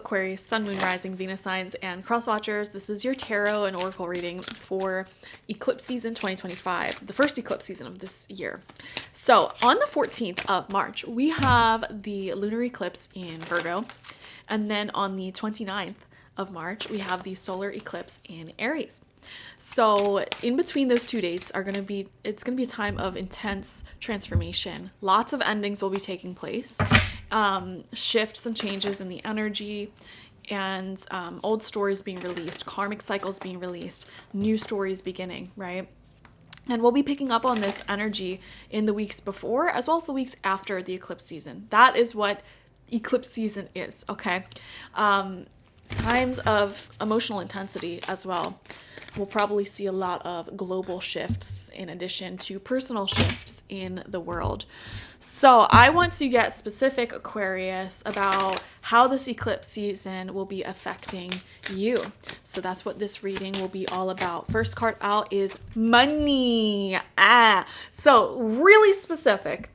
Aquarius, Sun, Moon, Rising, Venus signs, and cross watchers. This is your tarot and oracle reading for Eclipse season 2025, the first eclipse season of this year. So on the 14th of March, we have the lunar eclipse in Virgo. And then on the 29th of March, we have the solar eclipse in Aries. So in between those two dates it's going to be a time of intense transformation. Lots of endings will be taking place, shifts and changes in the energy, and old stories being released, karmic cycles being released, new stories beginning, right? And we'll be picking up on this energy in the weeks before as well as the weeks after the eclipse season. That is what eclipse season is, okay? Times of emotional intensity as well. We'll probably see a lot of global shifts in addition to personal shifts in the world. So I want to get specific, Aquarius, about how this eclipse season will be affecting you. So that's what this reading will be all about. First card out is money. So really specific,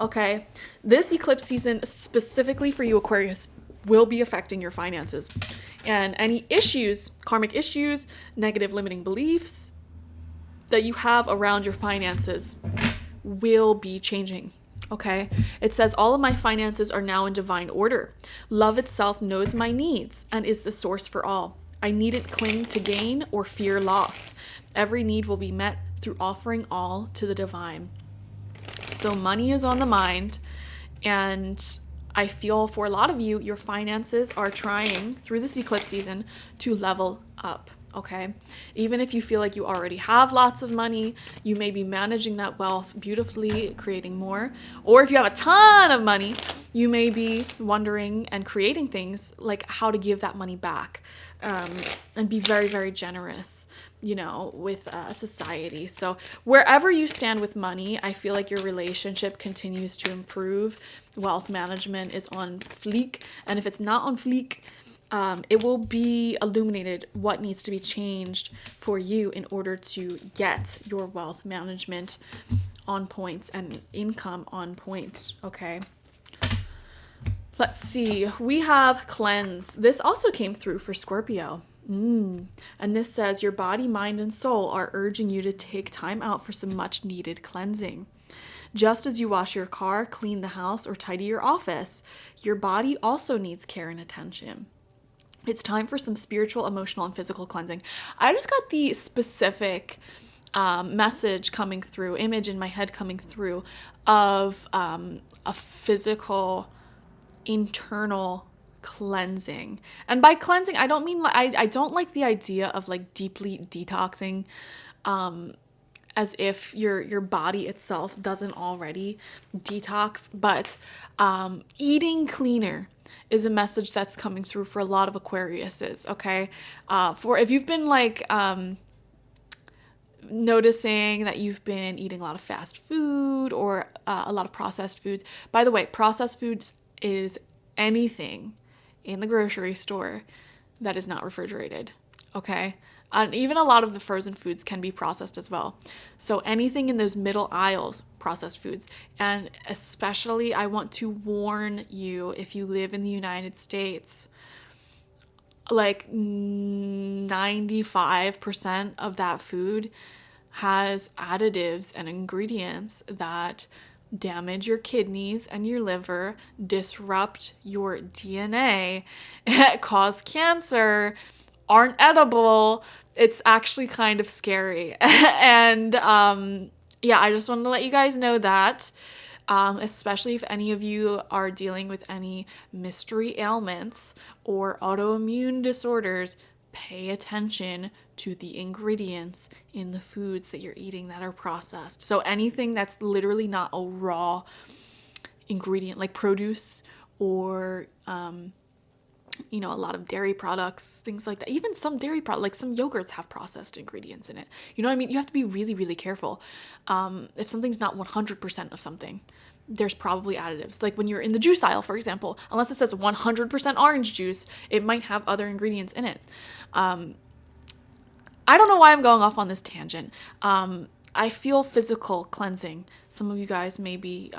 okay? This eclipse season specifically for you, Aquarius, will be affecting your finances. And any issues, karmic issues, negative limiting beliefs that you have around your finances will be changing, okay? It says, all of my finances are now in divine order. Love itself knows my needs and is the source for all. I needn't cling to gain or fear loss. Every need will be met through offering all to the divine. So money is on the mind, and I feel for a lot of you, your finances are trying through this eclipse season to level up, okay? Even if you feel like you already have lots of money, you may be managing that wealth beautifully, creating more. Or if you have a ton of money, you may be wondering and creating things like how to give that money back, and be very, very generous, you know, with society. So wherever you stand with money, I feel like your relationship continues to improve. Wealth management is on fleek. And if it's not on fleek, it will be illuminated what needs to be changed for you in order to get your wealth management on point and income on point, okay? Let's see. We have cleanse. This also came through for Scorpio. And this says, your body, mind, and soul are urging you to take time out for some much needed cleansing. Just as you wash your car, clean the house, or tidy your office, your body also needs care and attention. It's time for some spiritual, emotional, and physical cleansing. I just got the specific message coming through, image in my head coming through of a physical, internal cleansing. And by cleansing, I don't mean, I don't like the idea of like deeply detoxing, as if your body itself doesn't already detox, but eating cleaner is a message that's coming through for a lot of Aquariuses, okay? For if you've been like noticing that you've been eating a lot of fast food or a lot of processed foods. By the way, processed foods is anything in the grocery store that is not refrigerated, okay? And even a lot of the frozen foods can be processed as well. So anything in those middle aisles, processed foods. And especially, I want to warn you, if you live in the United States, like 95% of that food has additives and ingredients that damage your kidneys and your liver, disrupt your DNA, cause cancer, aren't edible. It's actually kind of scary. And yeah, I just wanted to let you guys know that, especially if any of you are dealing with any mystery ailments or autoimmune disorders, pay attention to the ingredients in the foods that you're eating that are processed. So anything that's literally not a raw ingredient, like produce or you know, a lot of dairy products, things like that. Even some dairy products, like some yogurts have processed ingredients in it. You know what I mean? You have to be really, really careful. If something's not 100% of something, there's probably additives. Like when you're in the juice aisle, for example, unless it says 100% orange juice, it might have other ingredients in it. I don't know why I'm going off on this tangent. I feel physical cleansing. Some of you guys may be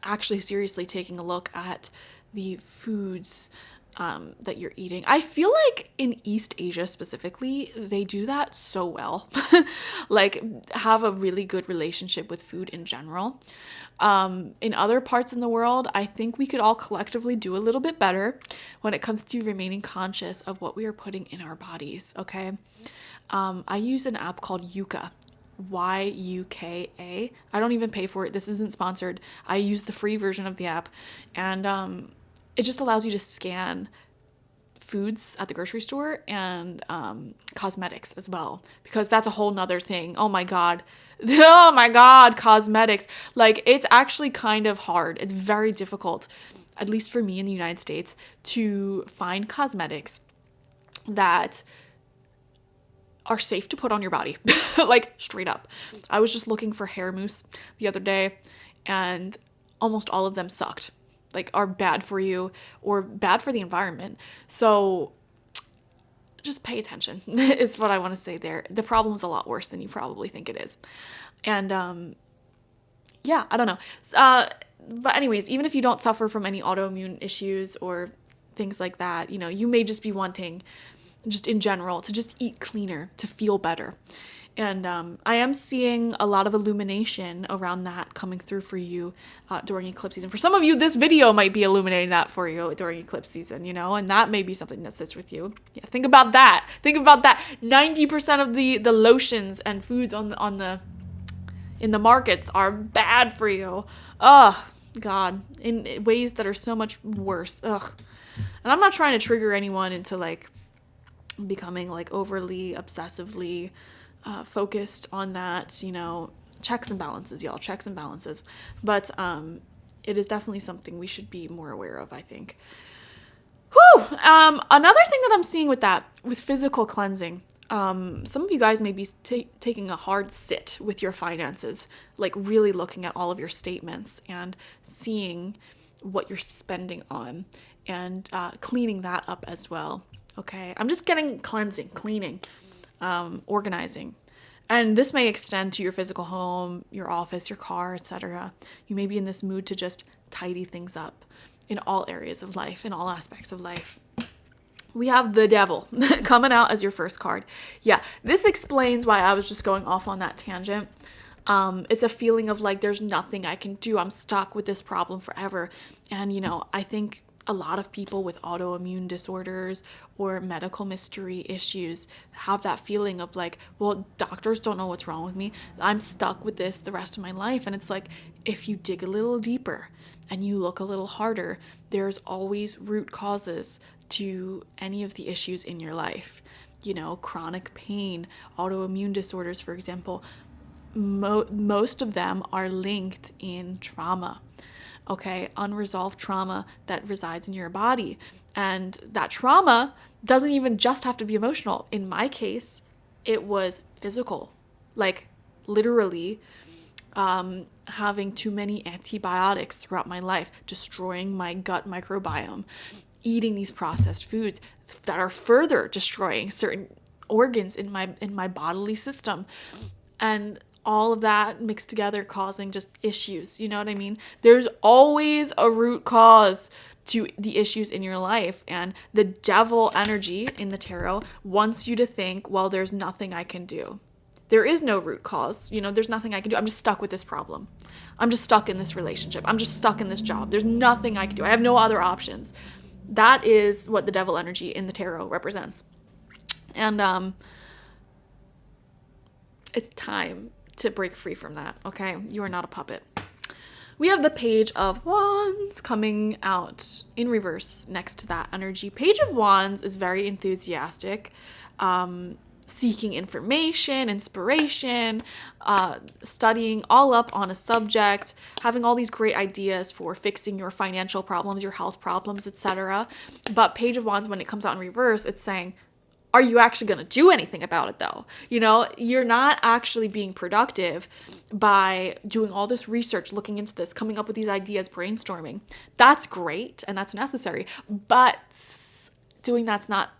actually seriously taking a look at the foods that you're eating. I feel like in East Asia specifically, they do that so well. Like, have a really good relationship with food in general. In other parts in the world, I think we could all collectively do a little bit better when it comes to remaining conscious of what we are putting in our bodies, okay? I use an app called Yuka. Yuka. I don't even pay for it. This isn't sponsored. I use the free version of the app, and it just allows you to scan foods at the grocery store and cosmetics as well, because that's a whole nother thing. Oh my God, cosmetics. Like, it's actually kind of hard. It's very difficult, at least for me in the United States, to find cosmetics that are safe to put on your body. Like, straight up. I was just looking for hair mousse the other day, and almost all of them sucked. Like, are bad for you or bad for the environment. So just pay attention is what I want to say there. The problem's a lot worse than you probably think it is. And yeah, I don't know. But anyways, even if you don't suffer from any autoimmune issues or things like that, you may just be wanting, just in general, to just eat cleaner, to feel better. And I am seeing a lot of illumination around that coming through for you during eclipse season. For some of you, this video might be illuminating that for you during eclipse season, and that may be something that sits with you. Yeah, think about that. 90% of the lotions and foods in the markets are bad for you. Oh, God, in ways that are so much worse. Ugh. And I'm not trying to trigger anyone into, like, becoming, like, overly, obsessively focused on that, checks and balances, y'all, checks and balances. But it is definitely something we should be more aware of, I think. Whew! Another thing that I'm seeing with physical cleansing, some of you guys may be taking a hard sit with your finances, like really looking at all of your statements and seeing what you're spending on and cleaning that up as well. Okay, I'm just getting cleaning, organizing. And this may extend to your physical home, your office, your car, etc. You may be in this mood to just tidy things up in all areas of life, in all aspects of life. We have the devil coming out as your first card. Yeah, this explains why I was just going off on that tangent. It's a feeling of like, there's nothing I can do. I'm stuck with this problem forever. And, I think a lot of people with autoimmune disorders or medical mystery issues have that feeling of like, well, doctors don't know what's wrong with me. I'm stuck with this the rest of my life. And it's like, if you dig a little deeper and you look a little harder, there's always root causes to any of the issues in your life. Chronic pain, autoimmune disorders, for example, most of them are linked in trauma. Okay, unresolved trauma that resides in your body. And that trauma doesn't even just have to be emotional. In my case, it was physical, like literally having too many antibiotics throughout my life, destroying my gut microbiome, eating these processed foods that are further destroying certain organs in my bodily system. And all of that mixed together causing just issues. You know what I mean? There's always a root cause to the issues in your life. And the devil energy in the tarot wants you to think, well, there's nothing I can do. There is no root cause. There's nothing I can do. I'm just stuck with this problem. I'm just stuck in this relationship. I'm just stuck in this job. There's nothing I can do. I have no other options. That is what the devil energy in the tarot represents. And it's time to break free from that, okay? You are not a puppet. We have the Page of Wands coming out in reverse next to that energy. Page of Wands is very enthusiastic, seeking information, inspiration, studying all up on a subject, having all these great ideas for fixing your financial problems, your health problems, etc. But Page of Wands, when it comes out in reverse, it's saying, are you actually going to do anything about it though? You're not actually being productive by doing all this research, looking into this, coming up with these ideas, brainstorming. That's great and that's necessary, but doing that's not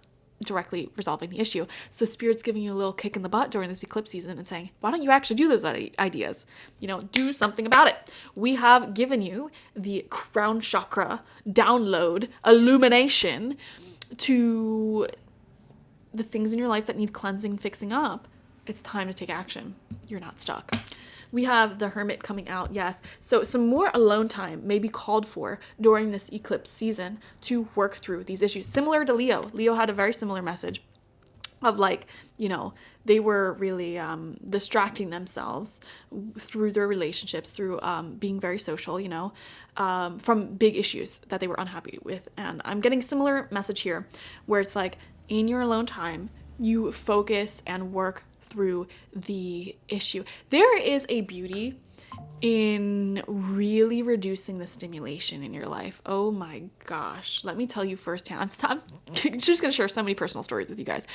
directly resolving the issue. So Spirit's giving you a little kick in the butt during this eclipse season and saying, why don't you actually do those ideas? Do something about it. We have given you the crown chakra download, illumination to the things in your life that need cleansing, fixing up. It's time to take action. You're not stuck. We have the Hermit coming out, yes. So some more alone time may be called for during this eclipse season to work through these issues. Similar to Leo. Leo had a very similar message of they were really distracting themselves through their relationships, through being very social, from big issues that they were unhappy with. And I'm getting similar message here where it's like in your alone time, you focus and work through the issue. There is a beauty in really reducing the stimulation in your life. Oh my gosh. Let me tell you firsthand. I'm just going to share so many personal stories with you guys.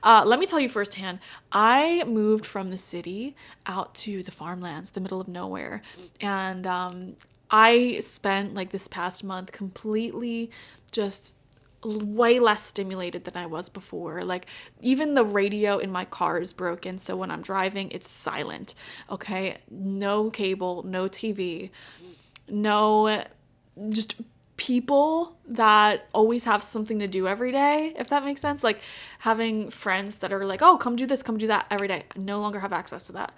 Let me tell you firsthand. I moved from the city out to the farmlands, the middle of nowhere. And I spent this past month completely just way less stimulated than I was before. Even the radio in my car is broken, so when I'm driving, it's silent. Okay, no cable, no TV, no just people that always have something to do every day, if that makes sense. Having friends that are oh, come do this, come do that every day. I no longer have access to that.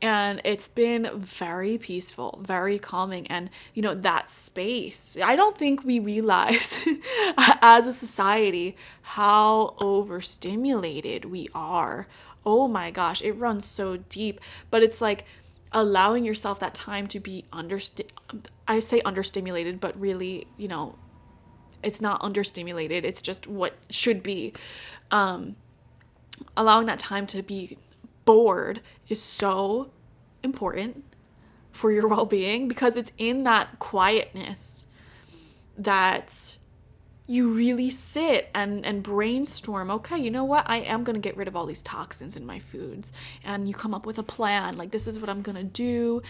And it's been very peaceful, very calming. And, that space, I don't think we realize as a society how overstimulated we are. Oh my gosh, it runs so deep. But it's allowing yourself that time to be I say understimulated, but really, it's not understimulated. It's just what should be. Allowing that time to be bored is so important for your well-being, because it's in that quietness that you really sit and brainstorm. Okay, you know what? I am going to get rid of all these toxins in my foods. And you come up with a plan. This is what I'm going to do.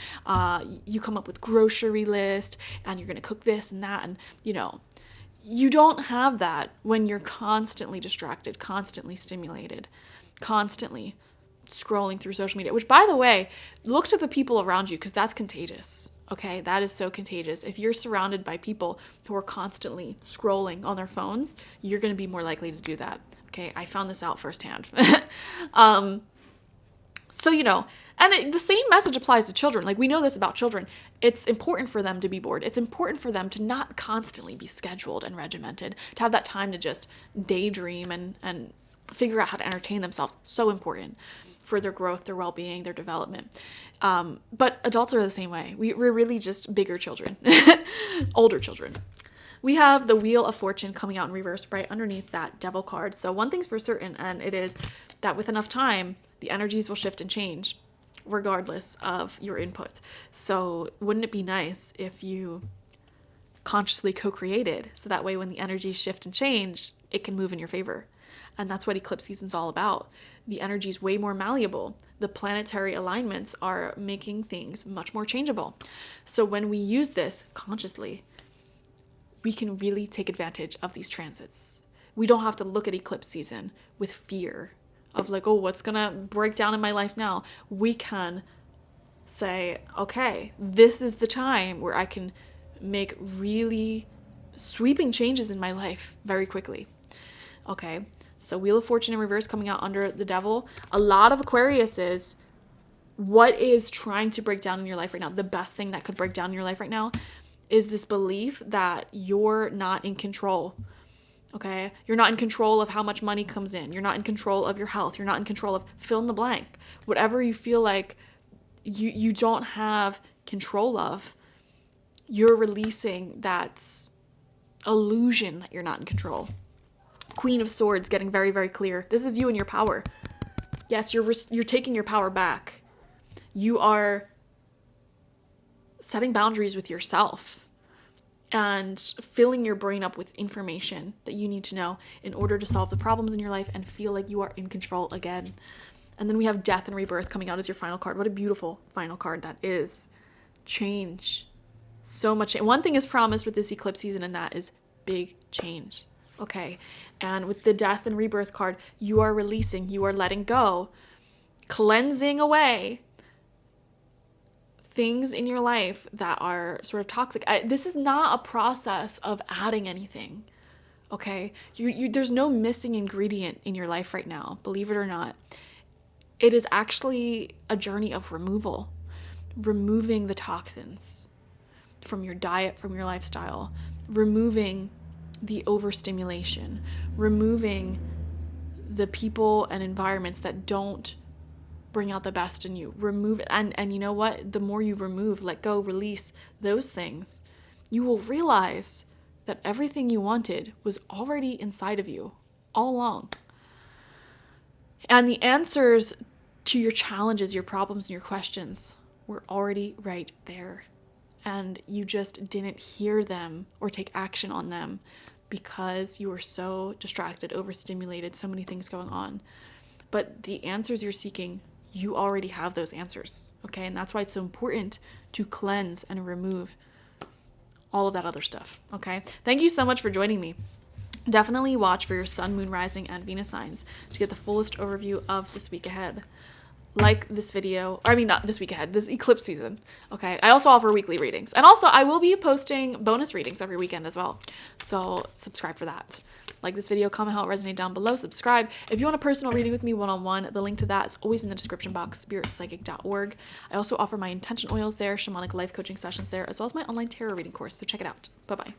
You come up with grocery list, and you're going to cook this and that. And, you don't have that when you're constantly distracted, constantly stimulated, constantly scrolling through social media, which, by the way, look to the people around you, because that's contagious. Okay, that is so contagious. If you're surrounded by people who are constantly scrolling on their phones, you're going to be more likely to do that. Okay, I found this out firsthand. So, and the same message applies to children. We know this about children. It's important for them to be bored. It's important for them to not constantly be scheduled and regimented, to have that time to just daydream and figure out how to entertain themselves. So important for their growth, their well-being, their development. But adults are the same way. We're really just bigger children, older children. We have the Wheel of Fortune coming out in reverse right underneath that Devil card. So one thing's for certain, and it is that with enough time, the energies will shift and change regardless of your input. So wouldn't it be nice if you consciously co-created, so that way when the energies shift and change, it can move in your favor? And that's what eclipse season's all about. The energy is way more malleable. The planetary alignments are making things much more changeable. So when we use this consciously, we can really take advantage of these transits. We don't have to look at eclipse season with fear of oh, what's gonna break down in my life now? We can say, okay, this is the time where I can make really sweeping changes in my life very quickly. Okay, so Wheel of Fortune in reverse coming out under the Devil. A lot of Aquariuses, what is trying to break down in your life right now, the best thing that could break down in your life right now, is this belief that you're not in control. Okay, you're not in control of how much money comes in. You're not in control of your health. You're not in control of fill in the blank. Whatever you feel like you don't have control of, you're releasing that illusion that you're not in control. Queen of Swords getting very, very clear. This is you and your power. Yes, you're taking your power back. You are setting boundaries with yourself and filling your brain up with information that you need to know in order to solve the problems in your life and feel like you are in control again. And then we have Death and Rebirth coming out as your final card. What a beautiful final card that is. Change. So much. One thing is promised with this eclipse season, and that is big change. okay? And with the Death and Rebirth card, you are releasing, you are letting go, cleansing away things in your life that are sort of toxic. This is not a process of adding anything, okay? There's no missing ingredient in your life right now, believe it or not. It is actually a journey of removal, removing the toxins from your diet, from your lifestyle, removing the overstimulation, removing the people and environments that don't bring out the best in you. Remove it. And you know what? The more you remove, let go, release those things, you will realize that everything you wanted was already inside of you all along. And the answers to your challenges, your problems, and your questions were already right there. And you just didn't hear them or take action on them because you were so distracted, overstimulated, so many things going on. But the answers you're seeking, you already have those answers, okay? And that's why it's so important to cleanse and remove all of that other stuff, okay? Thank you so much for joining me. Definitely watch for your sun, moon, rising, and Venus signs to get the fullest overview of this week ahead. Like this video, or I mean not this week ahead, this eclipse season, okay? I also offer weekly readings. And also I will be posting bonus readings every weekend as well. So subscribe for that. Like this video, comment how it resonated down below, subscribe. If you want a personal reading with me one-on-one, the link to that is always in the description box, spiritpsychic.org. I also offer my intention oils there, shamanic life coaching sessions there, as well as my online tarot reading course, so check it out. Bye-bye.